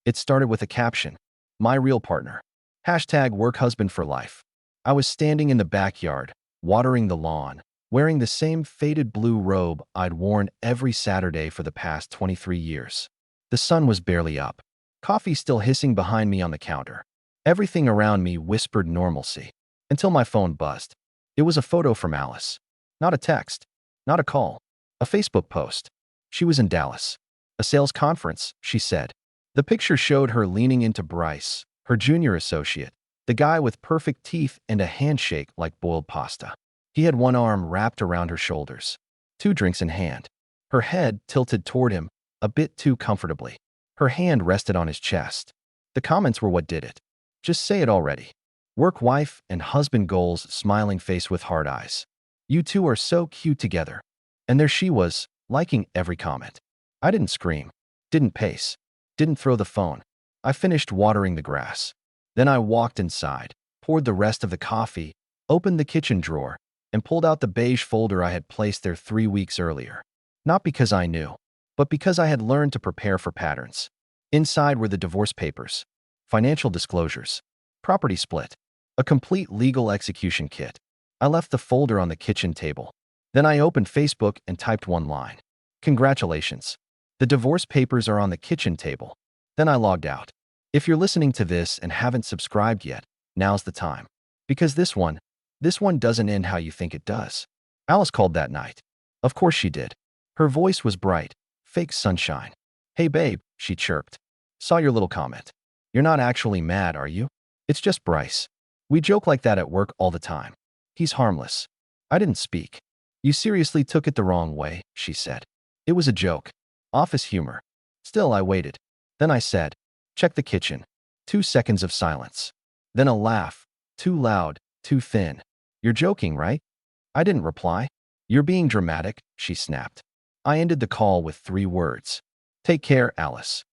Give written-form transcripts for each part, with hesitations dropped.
It started with a caption, "My real partner. #WorkHusbandForLife." I was standing in the backyard, watering the lawn, wearing the same faded blue robe I'd worn every Saturday for the past 23 years. The sun was barely up, coffee still hissing behind me on the counter. Everything around me whispered normalcy, until my phone buzzed. It was a photo from Alice. Not a text, not a call, a Facebook post. She was in Dallas. A sales conference, she said. The picture showed her leaning into Bryce, her junior associate, the guy with perfect teeth and a handshake like boiled pasta. He had one arm wrapped around her shoulders, 2 drinks in hand. Her head tilted toward him, a bit too comfortably. Her hand rested on his chest. The comments were what did it. Just say it already. Work wife and husband goals, smiling face with hard eyes. You two are so cute together. And there she was, liking every comment. I didn't scream, didn't pace, didn't throw the phone. I finished watering the grass. Then I walked inside, poured the rest of the coffee, opened the kitchen drawer, and pulled out the beige folder I had placed there 3 weeks earlier. Not because I knew, but because I had learned to prepare for patterns. Inside were the divorce papers, financial disclosures, property split, a complete legal execution kit. I left the folder on the kitchen table. Then I opened Facebook and typed one line. "Congratulations. The divorce papers are on the kitchen table." Then I logged out. If you're listening to this and haven't subscribed yet, now's the time. Because this one doesn't end how you think it does. Alice called that night. Of course she did. Her voice was bright, fake sunshine. "Hey babe," she chirped. "Saw your little comment. You're not actually mad, are you? It's just Bryce. We joke like that at work all the time. He's harmless." I didn't speak. "You seriously took it the wrong way," she said. "It was a joke. Office humor." Still, I waited. Then I said, "Check the kitchen." 2 seconds of silence. Then a laugh. Too loud, too thin. "You're joking, right?" I didn't reply. "You're being dramatic," she snapped. I ended the call with 3 words. "Take care, Alice."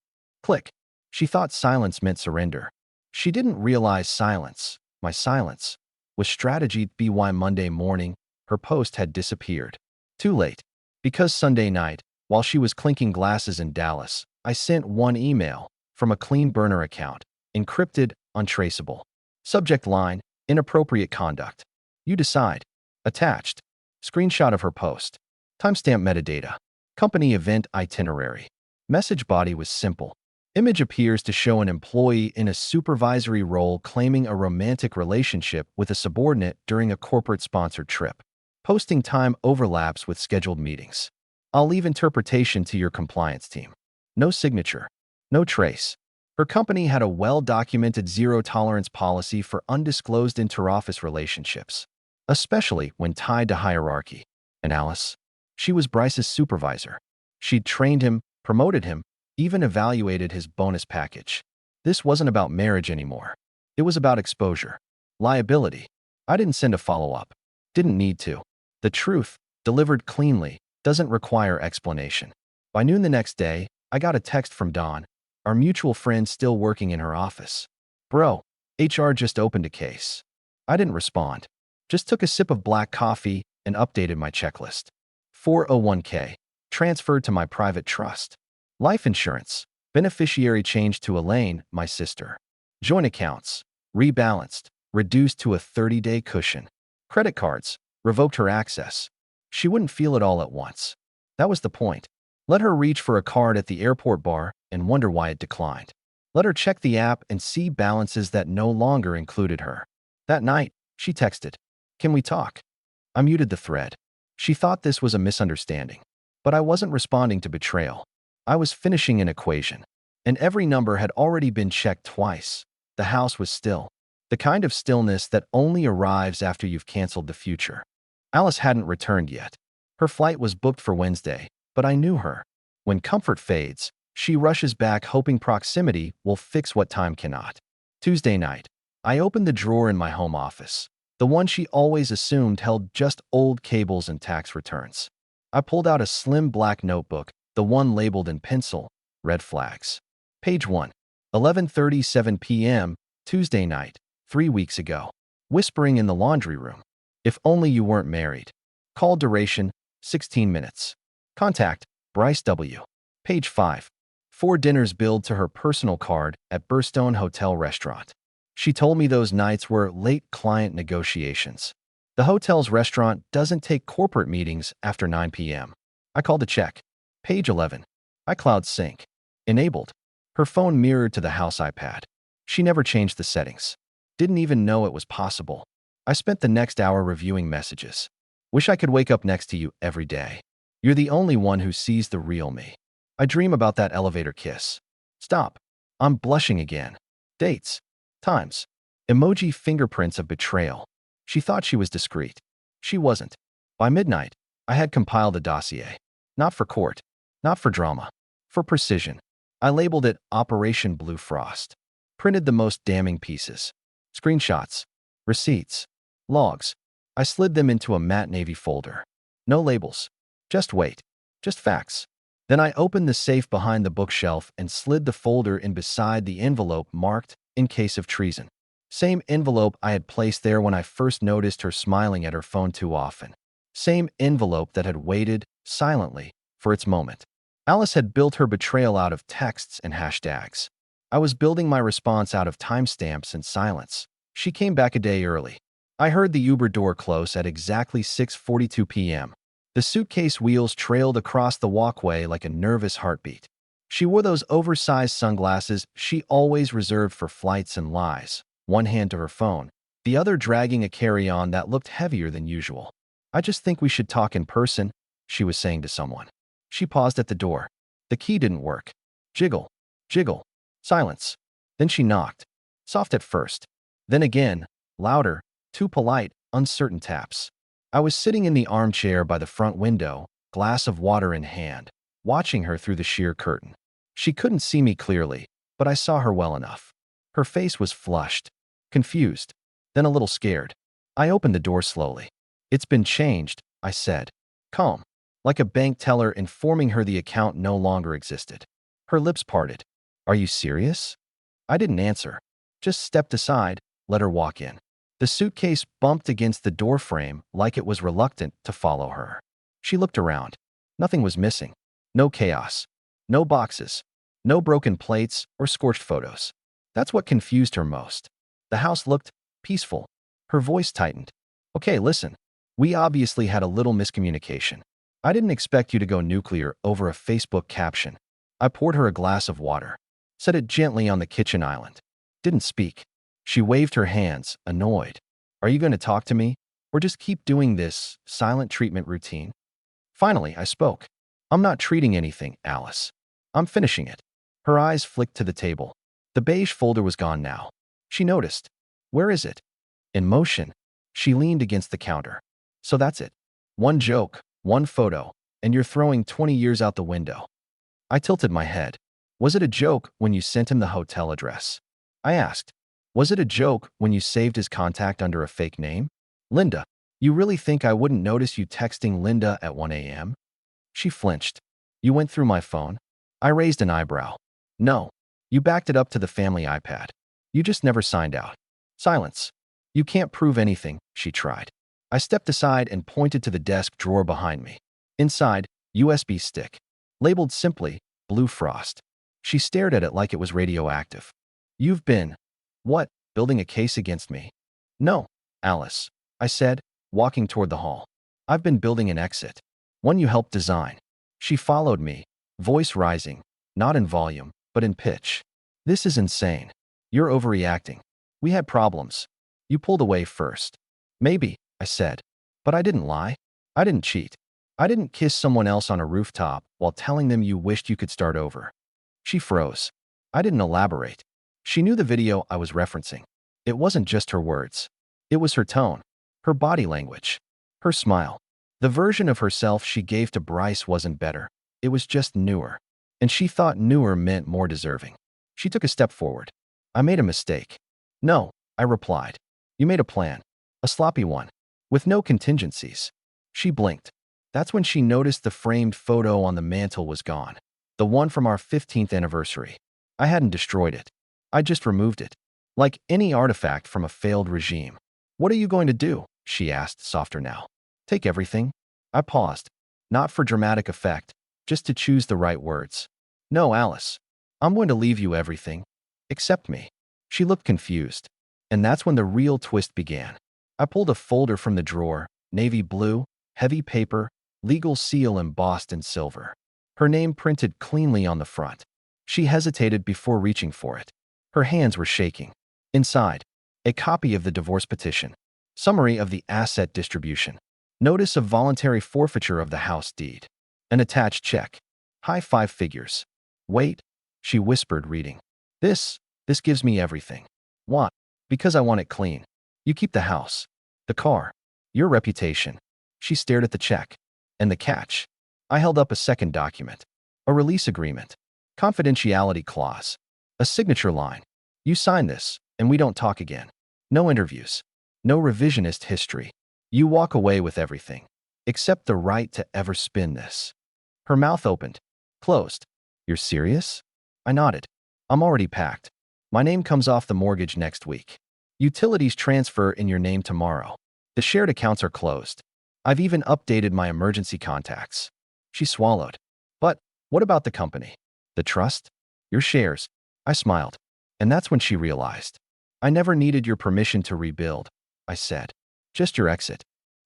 Click. She thought silence meant surrender. She didn't realize silence, my silence, was strategy. By Monday morning, her post had disappeared. Too late. Because Sunday night, while she was clinking glasses in Dallas, I sent one email from a clean burner account, encrypted, untraceable. Subject line, inappropriate conduct. You decide. Attached. Screenshot of her post. Timestamp metadata. Company event itinerary. Message body was simple. Image appears to show an employee in a supervisory role claiming a romantic relationship with a subordinate during a corporate-sponsored trip. Posting time overlaps with scheduled meetings. I'll leave interpretation to your compliance team. No signature. No trace. Her company had a well-documented zero-tolerance policy for undisclosed interoffice relationships, especially when tied to hierarchy. And Alice? She was Bryce's supervisor. She'd trained him, promoted him, even evaluated his bonus package. This wasn't about marriage anymore. It was about exposure. Liability. I didn't send a follow-up. Didn't need to. The truth, delivered cleanly, doesn't require explanation. By noon the next day, I got a text from Dawn, our mutual friend still working in her office. "Bro, HR just opened a case." I didn't respond. Just took a sip of black coffee and updated my checklist. 401k. Transferred to my private trust. Life insurance. Beneficiary changed to Elaine, my sister. Joint accounts. Rebalanced. Reduced to a 30-day cushion. Credit cards. Revoked her access. She wouldn't feel it all at once. That was the point. Let her reach for a card at the airport bar and wonder why it declined. Let her check the app and see balances that no longer included her. That night, she texted, "Can we talk?" I muted the thread. She thought this was a misunderstanding. But I wasn't responding to betrayal. I was finishing an equation. And every number had already been checked twice. The house was still. The kind of stillness that only arrives after you've canceled the future. Alice hadn't returned yet. Her flight was booked for Wednesday, but I knew her. When comfort fades, she rushes back hoping proximity will fix what time cannot. Tuesday night, I opened the drawer in my home office, the one she always assumed held just old cables and tax returns. I pulled out a slim black notebook, the one labeled in pencil, red flags. Page 1. 11:37 p.m., Tuesday night, 3 weeks ago. Whispering in the laundry room. If only you weren't married. Call duration, 16 minutes. Contact, Bryce W. Page 5. 4 dinners billed to her personal card at Burstone Hotel Restaurant. She told me those nights were late client negotiations. The hotel's restaurant doesn't take corporate meetings after 9 p.m. I called to check. Page 11. iCloud Sync. Enabled. Her phone mirrored to the house iPad. She never changed the settings. Didn't even know it was possible. I spent the next hour reviewing messages. Wish I could wake up next to you every day. You're the only one who sees the real me. I dream about that elevator kiss. Stop. I'm blushing again. Dates. Times. Emoji fingerprints of betrayal. She thought she was discreet. She wasn't. By midnight, I had compiled a dossier. Not for court. Not for drama. For precision. I labeled it Operation Blue Frost. Printed the most damning pieces. Screenshots. Receipts. Logs. I slid them into a matte navy folder. No labels. Just weight. Just facts. Then I opened the safe behind the bookshelf and slid the folder in beside the envelope marked in case of treason. Same envelope I had placed there when I first noticed her smiling at her phone too often. Same envelope that had waited, silently, for its moment. Alice had built her betrayal out of texts and hashtags. I was building my response out of timestamps and silence. She came back a day early. I heard the Uber door close at exactly 6:42 p.m. The suitcase wheels trailed across the walkway like a nervous heartbeat. She wore those oversized sunglasses she always reserved for flights and lies, one hand to her phone, the other dragging a carry-on that looked heavier than usual. I just think we should talk in person, she was saying to someone. She paused at the door. The key didn't work. Jiggle. Jiggle. Silence. Then she knocked. Soft at first. Then again, louder, too polite, uncertain taps. I was sitting in the armchair by the front window, glass of water in hand, watching her through the sheer curtain. She couldn't see me clearly, but I saw her well enough. Her face was flushed, confused, then a little scared. I opened the door slowly. It's been changed, I said, calm, like a bank teller informing her the account no longer existed. Her lips parted. Are you serious? I didn't answer, just stepped aside, let her walk in. The suitcase bumped against the doorframe like it was reluctant to follow her. She looked around. Nothing was missing. No chaos. No boxes. No broken plates or scorched photos. That's what confused her most. The house looked peaceful. Her voice tightened. Okay, listen. We obviously had a little miscommunication. I didn't expect you to go nuclear over a Facebook caption. I poured her a glass of water. Set it gently on the kitchen island. Didn't speak. She waved her hands, annoyed. Are you going to talk to me? Or just keep doing this silent treatment routine? Finally, I spoke. I'm not treating anything, Alice. I'm finishing it. Her eyes flicked to the table. The beige folder was gone now. She noticed. Where is it? In motion. She leaned against the counter. So that's it. One joke, one photo, and you're throwing 20 years out the window. I tilted my head. Was it a joke when you sent him the hotel address? I asked. Was it a joke when you saved his contact under a fake name? Linda, you really think I wouldn't notice you texting Linda at 1 a.m.? She flinched. You went through my phone? I raised an eyebrow. No. You backed it up to the family iPad. You just never signed out. Silence. You can't prove anything, she tried. I stepped aside and pointed to the desk drawer behind me. Inside, USB stick. Labeled simply, Blue Frost. She stared at it like it was radioactive. You've been, what, building a case against me? No, Alice, I said, walking toward the hall. I've been building an exit. One you helped design. She followed me, voice rising, not in volume, but in pitch. This is insane. You're overreacting. We had problems. You pulled away first. Maybe, I said. But I didn't lie. I didn't cheat. I didn't kiss someone else on a rooftop while telling them you wished you could start over. She froze. I didn't elaborate. She knew the video I was referencing. It wasn't just her words. It was her tone, her body language, her smile. The version of herself she gave to Bryce wasn't better. It was just newer. And she thought newer meant more deserving. She took a step forward. I made a mistake. No, I replied. You made a plan. A sloppy one. With no contingencies. She blinked. That's when she noticed the framed photo on the mantel was gone. The one from our 15th anniversary. I hadn't destroyed it. I just removed it. Like any artifact from a failed regime. What are you going to do? She asked, softer now. Take everything? I paused. Not for dramatic effect, just to choose the right words. No, Alice. I'm going to leave you everything. Except me. She looked confused. And that's when the real twist began. I pulled a folder from the drawer, navy blue, heavy paper, legal seal embossed in silver. Her name printed cleanly on the front. She hesitated before reaching for it. Her hands were shaking. Inside, a copy of the divorce petition, summary of the asset distribution, notice of voluntary forfeiture of the house deed, an attached check, high 5 figures. Wait, she whispered, reading. This gives me everything. Why? Because I want it clean. You keep the house, the car, your reputation. She stared at the check. And the catch. I held up a second document. A release agreement. Confidentiality clause. A signature line. You sign this, and we don't talk again. No interviews. No revisionist history. You walk away with everything. Except the right to ever spin this. Her mouth opened. Closed. You're serious? I nodded. I'm already packed. My name comes off the mortgage next week. Utilities transfer in your name tomorrow. The shared accounts are closed. I've even updated my emergency contacts. She swallowed. But what about the company? The trust? Your shares? I smiled. And that's when she realized. I never needed your permission to rebuild, I said. Just your exit.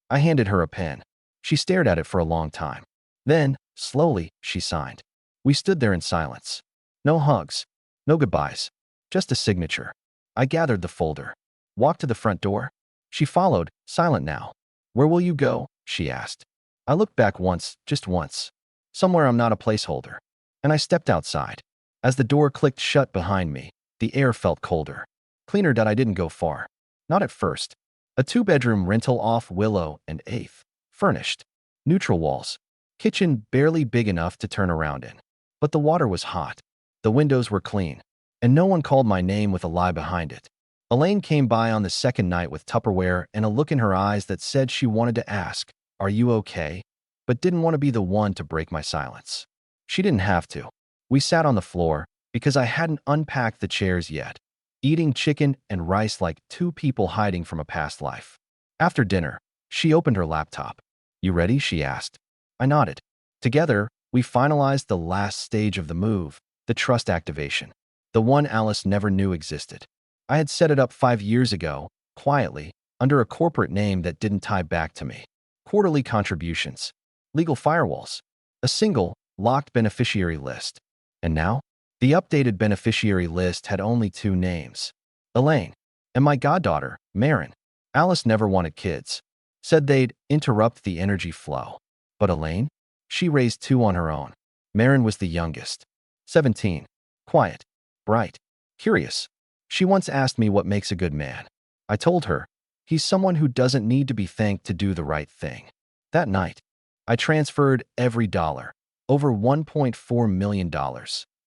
I handed her a pen. She stared at it for a long time. Then, slowly, she signed. We stood there in silence. No hugs. No goodbyes. Just a signature. I gathered the folder. Walked to the front door. She followed, silent now. Where will you go? She asked. I looked back once, just once. Somewhere I'm not a placeholder. And I stepped outside. As the door clicked shut behind me, the air felt colder. Cleaner that I didn't go far. Not at first. A 2-bedroom rental off Willow and 8th. Furnished. Neutral walls. Kitchen barely big enough to turn around in. But the water was hot. The windows were clean. And no one called my name with a lie behind it. Elaine came by on the second night with Tupperware and a look in her eyes that said she wanted to ask, "Are you okay?" but didn't want to be the one to break my silence. She didn't have to. We sat on the floor because I hadn't unpacked the chairs yet, eating chicken and rice like two people hiding from a past life. After dinner, she opened her laptop. You ready? She asked. I nodded. Together, we finalized the last stage of the move, the trust activation. The one Alice never knew existed. I had set it up 5 years ago, quietly, under a corporate name that didn't tie back to me. Quarterly contributions, legal firewalls, a single, locked beneficiary list. And now, the updated beneficiary list had only 2 names. Elaine and my goddaughter, Marin. Alice never wanted kids. Said they'd interrupt the energy flow. But Elaine? She raised 2 on her own. Marin was the youngest. 17. Quiet. Bright. Curious. She once asked me what makes a good man. I told her, he's someone who doesn't need to be thanked to do the right thing. That night, I transferred every dollar, over $1.4 million,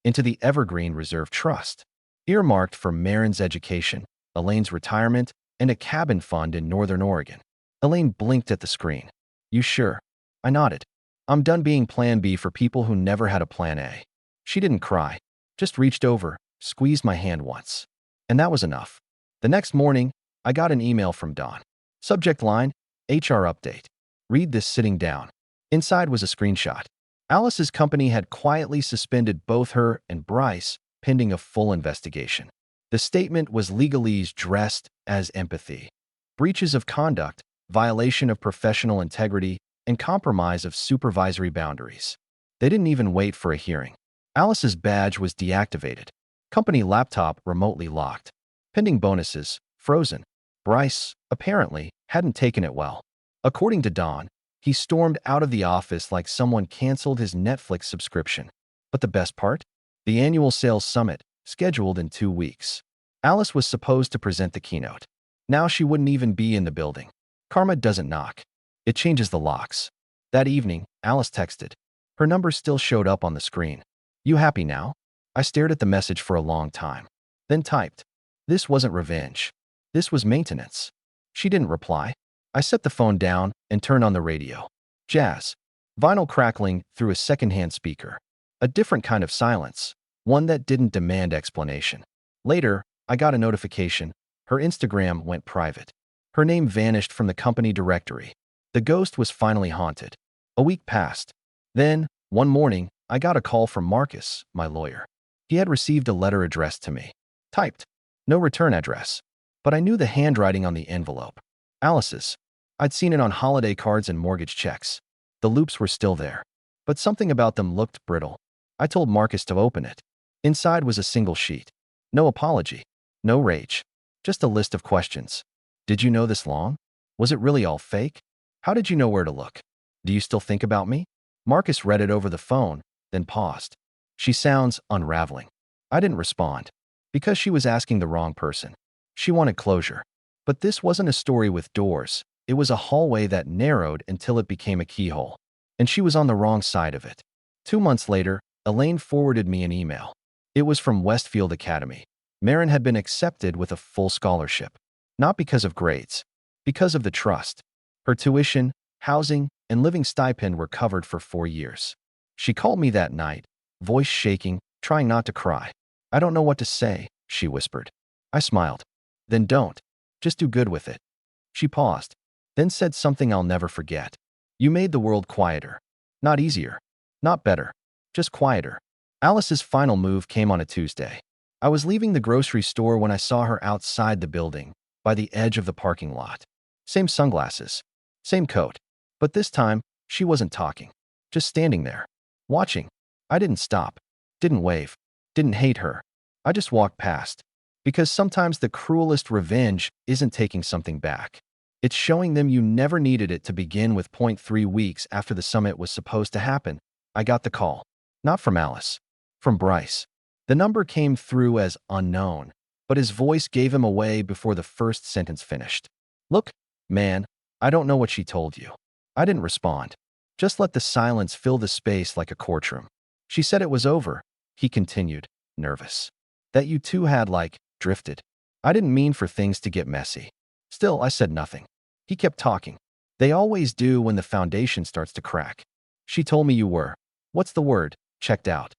into the Evergreen Reserve Trust, earmarked for Marin's education, Elaine's retirement, and a cabin fund in Northern Oregon. Elaine blinked at the screen. You sure? I nodded. I'm done being Plan B for people who never had a Plan A. She didn't cry, just reached over, squeezed my hand once. And that was enough. The next morning, I got an email from Dawn. Subject line, HR update. Read this sitting down. Inside was a screenshot. Alice's company had quietly suspended both her and Bryce, pending a full investigation. The statement was legalese dressed as empathy. Breaches of conduct, violation of professional integrity, and compromise of supervisory boundaries. They didn't even wait for a hearing. Alice's badge was deactivated. Company laptop remotely locked. Pending bonuses, frozen. Bryce, apparently, hadn't taken it well. According to Dawn, he stormed out of the office like someone canceled his Netflix subscription. But the best part? The annual sales summit, scheduled in 2 weeks. Alice was supposed to present the keynote. Now she wouldn't even be in the building. Karma doesn't knock. It changes the locks. That evening, Alice texted. Her number still showed up on the screen. You happy now? I stared at the message for a long time. Then typed. This wasn't revenge. This was maintenance. She didn't reply. I set the phone down and turned on the radio. Jazz. Vinyl crackling through a secondhand speaker. A different kind of silence. One that didn't demand explanation. Later, I got a notification. Her Instagram went private. Her name vanished from the company directory. The ghost was finally haunted. A week passed. Then, one morning, I got a call from Marcus, my lawyer. He had received a letter addressed to me. Typed. No return address. But I knew the handwriting on the envelope. Alice's. I'd seen it on holiday cards and mortgage checks. The loops were still there. But something about them looked brittle. I told Marcus to open it. Inside was a single sheet. No apology. No rage. Just a list of questions. Did you know this long? Was it really all fake? How did you know where to look? Do you still think about me? Marcus read it over the phone, then paused. She sounds unraveling. I didn't respond. Because she was asking the wrong person. She wanted closure. But this wasn't a story with doors. It was a hallway that narrowed until it became a keyhole. And she was on the wrong side of it. 2 months later, Elaine forwarded me an email. It was from Westfield Academy. Marin had been accepted with a full scholarship. Not because of grades. Because of the trust. Her tuition, housing, and living stipend were covered for 4 years. She called me that night, voice shaking, trying not to cry. I don't know what to say, she whispered. I smiled. Then don't. Just do good with it. She paused, then said something I'll never forget. You made the world quieter. Not easier. Not better. Just quieter. Alice's final move came on a Tuesday. I was leaving the grocery store when I saw her outside the building, by the edge of the parking lot. Same sunglasses. Same coat. But this time, she wasn't talking. Just standing there. Watching. I didn't stop. Didn't wave. Didn't hate her. I just walked past. Because sometimes the cruelest revenge isn't taking something back. It's showing them you never needed it to begin with. 3 weeks after the summit was supposed to happen, I got the call. Not from Alice. From Bryce. The number came through as unknown, but his voice gave him away before the first sentence finished. Look, man, I don't know what she told you. I didn't respond. Just let the silence fill the space like a courtroom. She said it was over, he continued, nervous. That you two had, drifted. I didn't mean for things to get messy. Still, I said nothing. He kept talking. They always do when the foundation starts to crack. She told me you were, what's the word, checked out.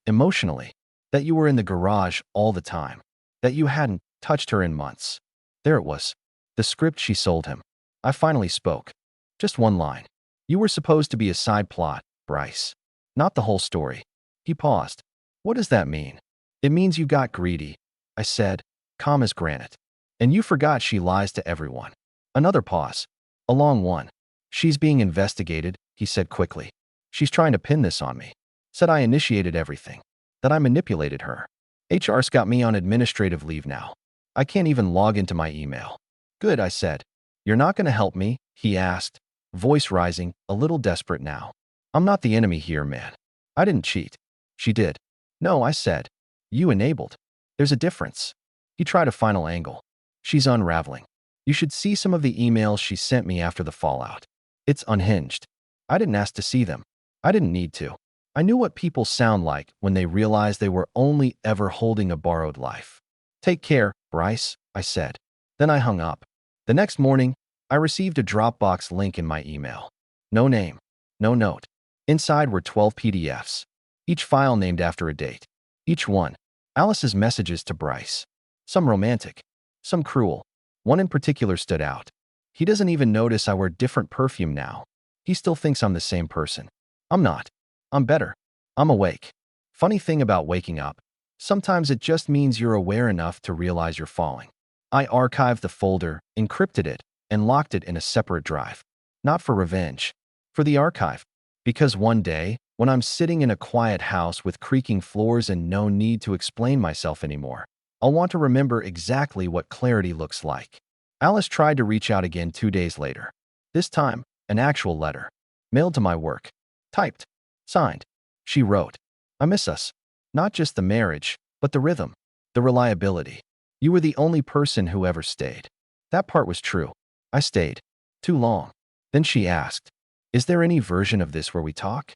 Emotionally. That you were in the garage all the time. That you hadn't touched her in months. There it was. The script she sold him. I finally spoke. Just one line. You were supposed to be a side plot, Bryce. Not the whole story. He paused. What does that mean? It means you got greedy, I said, calm as granite. And you forgot she lies to everyone. Another pause. A long one. She's being investigated, he said quickly. She's trying to pin this on me. Said I initiated everything. That I manipulated her. HR's got me on administrative leave now. I can't even log into my email. Good, I said. You're not going to help me, he asked, voice rising, a little desperate now. I'm not the enemy here, man. I didn't cheat. She did. No, I said. You enabled. There's a difference. He tried a final angle. She's unraveling. You should see some of the emails she sent me after the fallout. It's unhinged. I didn't ask to see them. I didn't need to. I knew what people sound like when they realize they were only ever holding a borrowed life. Take care, Bryce, I said. Then I hung up. The next morning, I received a Dropbox link in my email. No name. No note. Inside were 12 PDFs. Each file named after a date. Each one. Alice's messages to Bryce. Some romantic. Some cruel. One in particular stood out. He doesn't even notice I wear different perfume now. He still thinks I'm the same person. I'm not. I'm better. I'm awake. Funny thing about waking up. Sometimes it just means you're aware enough to realize you're falling. I archived the folder, encrypted it, and locked it in a separate drive. Not for revenge. For the archive. Because one day, when I'm sitting in a quiet house with creaking floors and no need to explain myself anymore, I'll want to remember exactly what clarity looks like. Alice tried to reach out again 2 days later. This time, an actual letter. Mailed to my work. Typed. Signed. She wrote, I miss us. Not just the marriage, but the rhythm. The reliability. You were the only person who ever stayed. That part was true. I stayed. Too long. Then she asked, is there any version of this where we talk?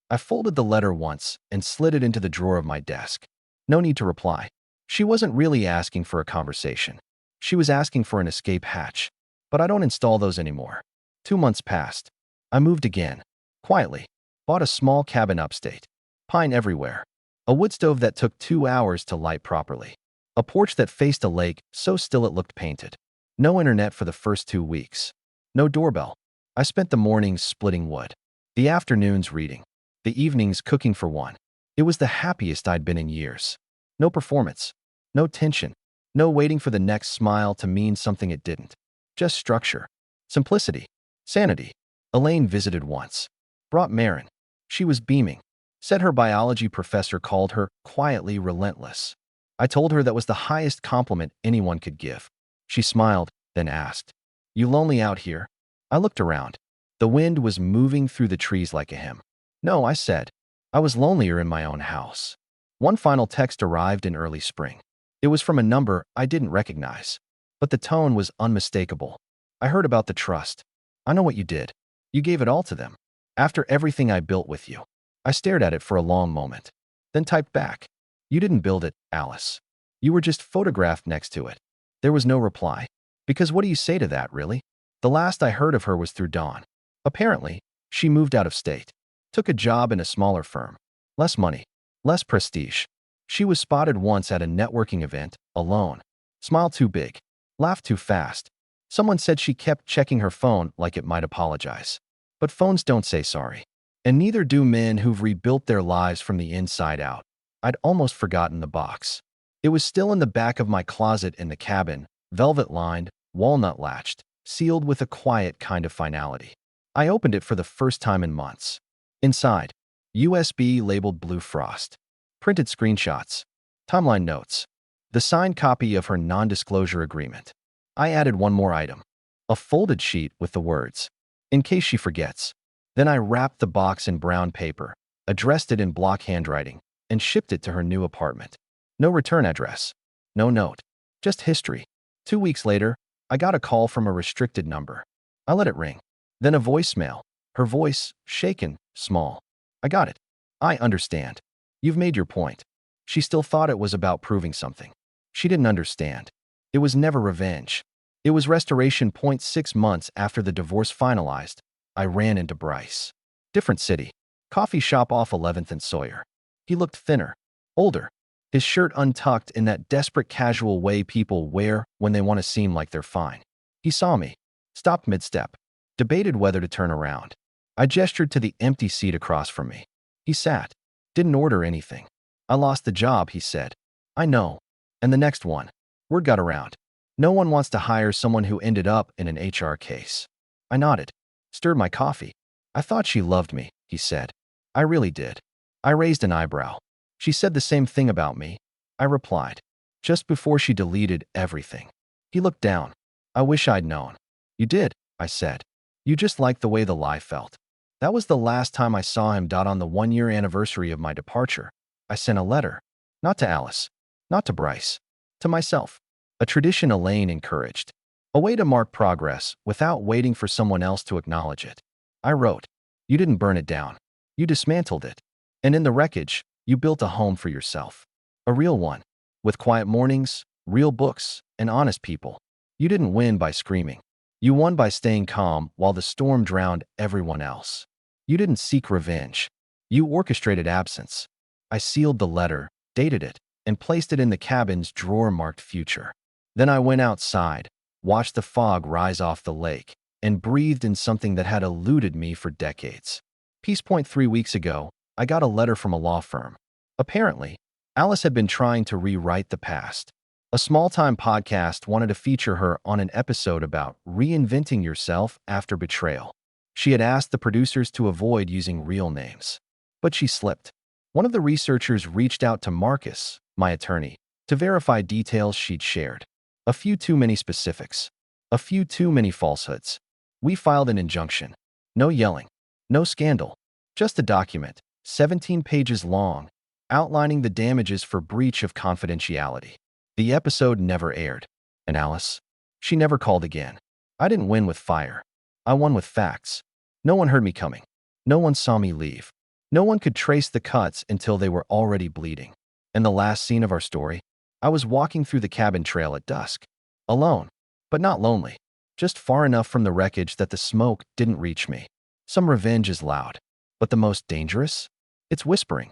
I folded the letter once and slid it into the drawer of my desk. No need to reply. She wasn't really asking for a conversation. She was asking for an escape hatch. But I don't install those anymore. 2 months passed. I moved again. Quietly. Bought a small cabin upstate. Pine everywhere. A wood stove that took 2 hours to light properly. A porch that faced a lake so still it looked painted. No internet for the first 2 weeks. No doorbell. I spent the mornings splitting wood. The afternoons reading. The evenings cooking for one. It was the happiest I'd been in years. No performance, no tension, no waiting for the next smile to mean something it didn't. Just structure, simplicity, sanity. Elaine visited once. Brought Marin. She was beaming. Said her biology professor called her quietly relentless. I told her that was the highest compliment anyone could give. She smiled, then asked, "You lonely out here?" I looked around. The wind was moving through the trees like a hymn. "No," I said. I was lonelier in my own house. One final text arrived in early spring. It was from a number I didn't recognize, but the tone was unmistakable. "I heard about the trust. I know what you did. You gave it all to them. After everything I built with you." I stared at it for a long moment, then typed back, "You didn't build it, Alice. You were just photographed next to it." There was no reply. Because what do you say to that, really? The last I heard of her was through Dawn. Apparently, she moved out of state. Took a job in a smaller firm. Less money. Less prestige. She was spotted once at a networking event, alone. Smiled too big. Laughed too fast. Someone said she kept checking her phone like it might apologize. But phones don't say sorry. And neither do men who've rebuilt their lives from the inside out. I'd almost forgotten the box. It was still in the back of my closet in the cabin, velvet-lined, walnut-latched, sealed with a quiet kind of finality. I opened it for the first time in months. Inside, USB labeled Blue Frost. Printed screenshots. Timeline notes. The signed copy of her non-disclosure agreement. I added one more item. A folded sheet with the words, "In case she forgets." Then I wrapped the box in brown paper, addressed it in block handwriting, and shipped it to her new apartment. No return address. No note. Just history. 2 weeks later, I got a call from a restricted number. I let it ring. Then a voicemail. Her voice, shaken, small. "I got it. I understand. You've made your point." She still thought it was about proving something. She didn't understand. It was never revenge. It was restoration. 6 months after the divorce finalized, I ran into Bryce. Different city. Coffee shop off 11th and Sawyer. He looked thinner, older, his shirt untucked in that desperate casual way people wear when they want to seem like they're fine. He saw me, stopped mid-step, debated whether to turn around. I gestured to the empty seat across from me. He sat, didn't order anything. "I lost the job," he said. "I know. And the next one." Word got around. No one wants to hire someone who ended up in an HR case. I nodded. Stirred my coffee. "I thought she loved me," he said. "I really did." I raised an eyebrow. "She said the same thing about me," I replied, just before she deleted everything. He looked down. "I wish I'd known." "You did," I said. "You just liked the way the lie felt." That was the last time I saw him. On the 1-year anniversary of my departure, I sent a letter. Not to Alice. Not to Bryce. To myself. A tradition Elaine encouraged. A way to mark progress without waiting for someone else to acknowledge it. I wrote, "You didn't burn it down. You dismantled it. And in the wreckage, you built a home for yourself. A real one. With quiet mornings, real books, and honest people. You didn't win by screaming. You won by staying calm while the storm drowned everyone else. You didn't seek revenge. You orchestrated absence." I sealed the letter, dated it, and placed it in the cabin's drawer marked future. Then I went outside, watched the fog rise off the lake, and breathed in something that had eluded me for decades. Peace. 3 weeks ago, I got a letter from a law firm. Apparently, Alice had been trying to rewrite the past. A small-time podcast wanted to feature her on an episode about reinventing yourself after betrayal. She had asked the producers to avoid using real names. But she slipped. One of the researchers reached out to Marcus, my attorney, to verify details she'd shared. A few too many specifics. A few too many falsehoods. We filed an injunction. No yelling. No scandal. Just a document, 17 pages long, outlining the damages for breach of confidentiality. The episode never aired. And Alice? She never called again. I didn't win with fire. I won with facts. No one heard me coming. No one saw me leave. No one could trace the cuts until they were already bleeding. And the last scene of our story, I was walking through the cabin trail at dusk. Alone, but not lonely. Just far enough from the wreckage that the smoke didn't reach me. Some revenge is loud. But the most dangerous? It's whispering.